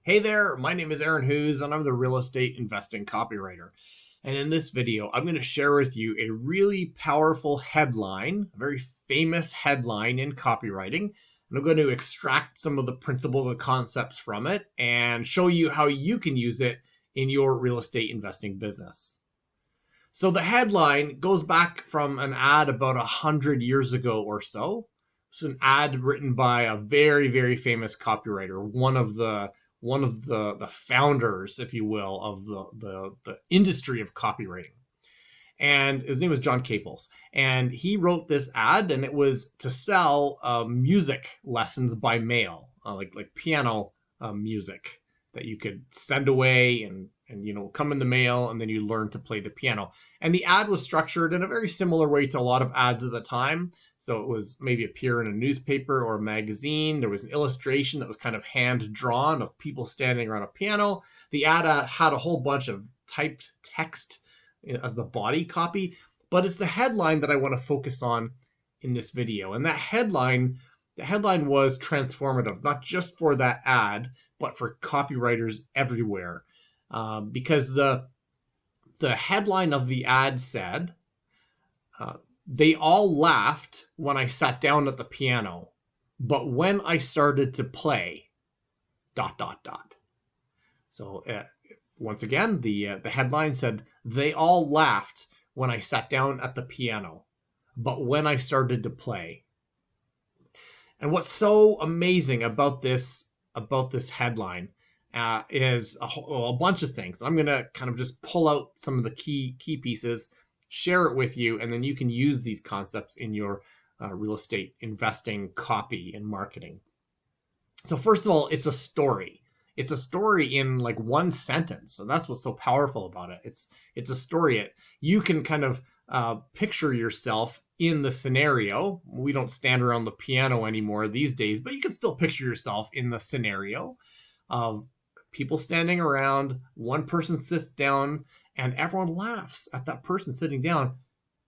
Hey there, my name is Aaron Hughes and I'm the real estate investing copywriter. And in this video, I'm going to share with you a really powerful headline, a very famous headline in copywriting. And I'm going to extract some of the principles and concepts from it and show you how you can use it in your real estate investing business. So the headline goes back from an ad about 100 years ago or so. It's an ad written by a very, very famous copywriter, one of the founders, if you will, of the industry of copywriting. And his name was John Caples. And he wrote this ad, and it was to sell music lessons by mail, like piano music that you could send away and come in the mail, and then you learn to play the piano. And the ad was structured in a very similar way to a lot of ads at the time. So it was maybe appear in a newspaper or a magazine. There was an illustration that was kind of hand drawn of people standing around a piano. The ad had a whole bunch of typed text as the body copy, but it's the headline that I want to focus on in this video. And the headline was transformative, not just for that ad, but for copywriters everywhere. Because the headline of the ad said, they all laughed when I sat down at the piano, but when I started to play, ... So once again, the headline said, they all laughed when I sat down at the piano, but when I started to play. And what's so amazing about this headline is a bunch of things. I'm going to kind of just pull out some of the key pieces, share it with you, and then you can use these concepts in your real estate investing, copy, and marketing. So first of all, it's a story. It's a story in like one sentence, and that's what's so powerful about it. It's a story. You can kind of picture yourself in the scenario. We don't stand around the piano anymore these days, but you can still picture yourself in the scenario of people standing around, one person sits down, and everyone laughs at that person sitting down.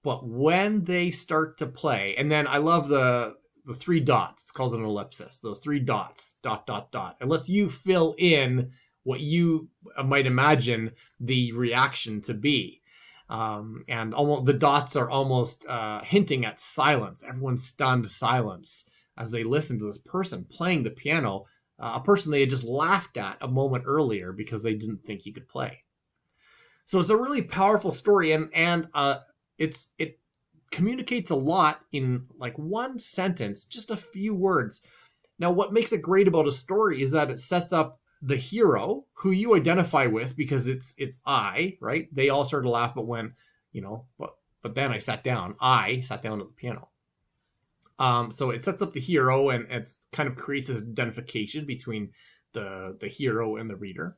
But when they start to play, and then I love the three dots. It's called an ellipsis. The three dots, ... It lets you fill in what you might imagine the reaction to be. And almost the dots are almost hinting at silence. Everyone's stunned silence as they listen to this person playing the piano, a person they had just laughed at a moment earlier because they didn't think he could play. So it's a really powerful story, and it communicates a lot in like one sentence, just a few words. Now, what makes it great about a story is that it sets up the hero who you identify with because it's I, right? They all started to laugh, but when, but then I sat down at the piano. So it sets up the hero, and it kind of creates an identification between the hero and the reader.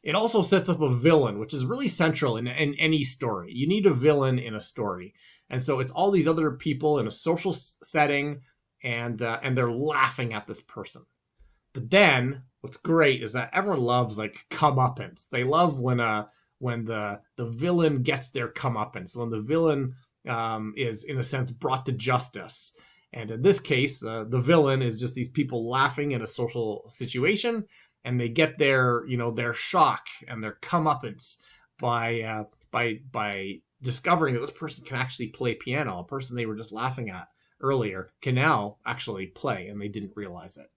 It also sets up a villain, which is really central in any story. You need a villain in a story. And so it's all these other people in a social setting, and they're laughing at this person. But then what's great is that everyone loves like comeuppance. They love when the villain gets their comeuppance, when the villain is in a sense brought to justice. And in this case, the villain is just these people laughing in a social situation, and they get their shock and their comeuppance by discovering that this person can actually play piano. A person they were just laughing at earlier can now actually play, and they didn't realize it.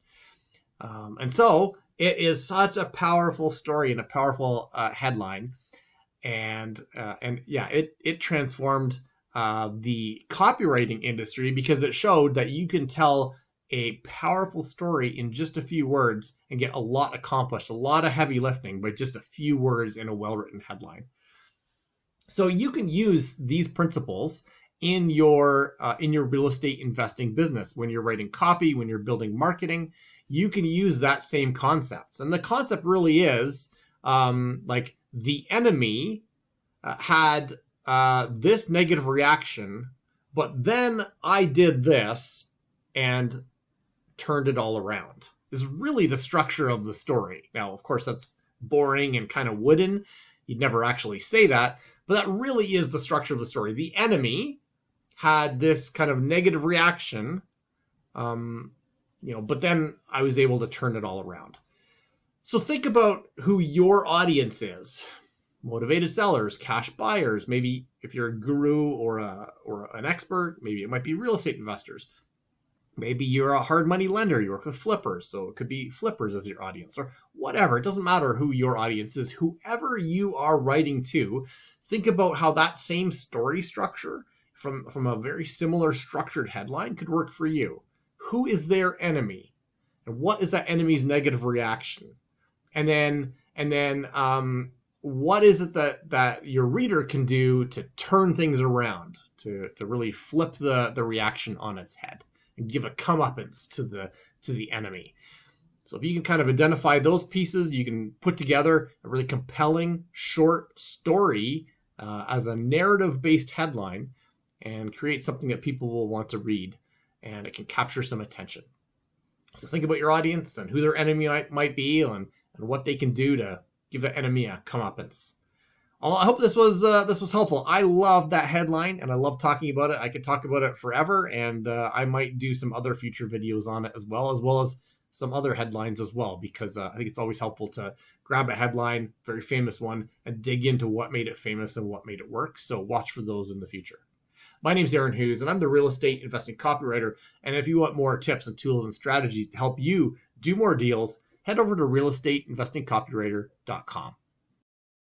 And so it is such a powerful story and a powerful headline, and it transformed the copywriting industry because it showed that you can tell a powerful story in just a few words and get a lot accomplished, a lot of heavy lifting by just a few words in a well-written headline. So you can use these principles in your real estate investing business. When you're writing copy, when you're building marketing, you can use that same concept. And the concept really is like the enemy had this negative reaction, but then I did this and turned it all around. Is really the structure of the story. Now, of course, that's boring and kind of wooden. You'd never actually say that, but that really is the structure of the story. The enemy had this kind of negative reaction, but then I was able to turn it all around. So think about who your audience is. Motivated sellers, cash buyers, maybe if you're a guru or an expert, maybe it might be real estate investors. Maybe you're a hard money lender, you work with flippers, so it could be flippers as your audience or whatever. It doesn't matter who your audience is. Whoever you are writing to, think about how that same story structure from a very similar structured headline could work for you. Who is their enemy? And what is that enemy's negative reaction? And then what is it that your reader can do to turn things around, to really flip the reaction on its head and give a comeuppance to the enemy. So if you can kind of identify those pieces, you can put together a really compelling short story as a narrative-based headline and create something that people will want to read, and it can capture some attention. So think about your audience and who their enemy might be and what they can do to give that enemy a comeuppance. I hope this was helpful. I love that headline, and I love talking about it. I could talk about it forever, and I might do some other future videos on it as well as some other headlines as well, because I think it's always helpful to grab a headline, very famous one, and dig into what made it famous and what made it work. So watch for those in the future. My name's Aaron Hughes, and I'm the real estate investing copywriter. And if you want more tips and tools and strategies to help you do more deals, head over to realestateinvestingcopywriter.com.